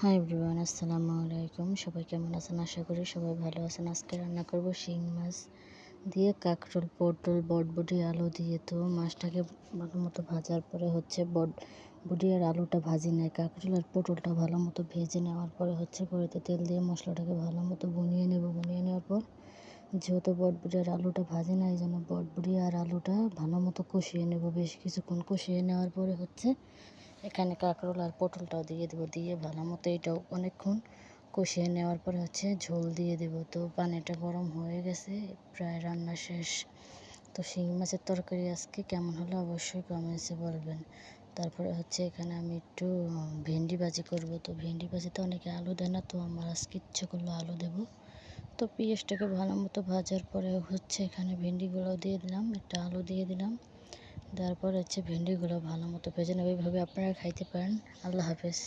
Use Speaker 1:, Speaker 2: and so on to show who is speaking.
Speaker 1: Hi everyone, আসসালামু আলাইকুম। সবাই কেমন আছেন? আশা করি সবাই ভালো আছেন। আজকে রান্না করব শিং মাছ দিয়ে কাঁকরোল, পটল, বটবটি, আলু দিয়ে। তো মাছটাকে ভালো মতো ভাজার পরে বটবটি আর আলুটা ভাজি নেয়, কাঁকরোল আর পটলটা ভালো মতো ভেজে নেওয়ার পরে কড়াইতে তেল দিয়ে মশলাটাকে ভালো মতো বুনিয়ে নেব। বুনিয়ে নেওয়ার পর যেহেতু বটবটি আর আলুটা ভাজি না, এই জন্য বটবটি আর আলুটা ভালো মতো কষিয়ে নেব। বেশ কিছুক্ষণ কষিয়ে নেওয়ার পরে এখানে কাঁকরোল আর পটলটাও দিয়ে দেবো। দিয়ে ভালো মতো এটাও অনেকক্ষণ কষিয়ে নেওয়ার পরে ঝোল দিয়ে দেবো। তো পানিটা গরম হয়ে গেছে, প্রায় রান্না শেষ। তো শিং মাছের তরকারি আজকে কেমন হলো অবশ্যই কমেন্টসে বলবেন। তারপরে এখানে আমি একটু ভেন্ডি ভাজি করব। তো ভেন্ডি ভাজিতে অনেকে আলু দেয় না, তো আমার আজকে ইচ্ছে করলো আলু দেবো। তো পেঁয়াজটাকে ভালো মতো ভাজার পরে এখানে ভেন্ডিগুলো দিয়ে দিলাম, একটা আলু দিয়ে দিলাম। তারপর ভেন্ডিগুলো ভালো মতো ভেজে নেবে। এইভাবে আপনারা খাইতে পারেন। আল্লাহ হাফেজ।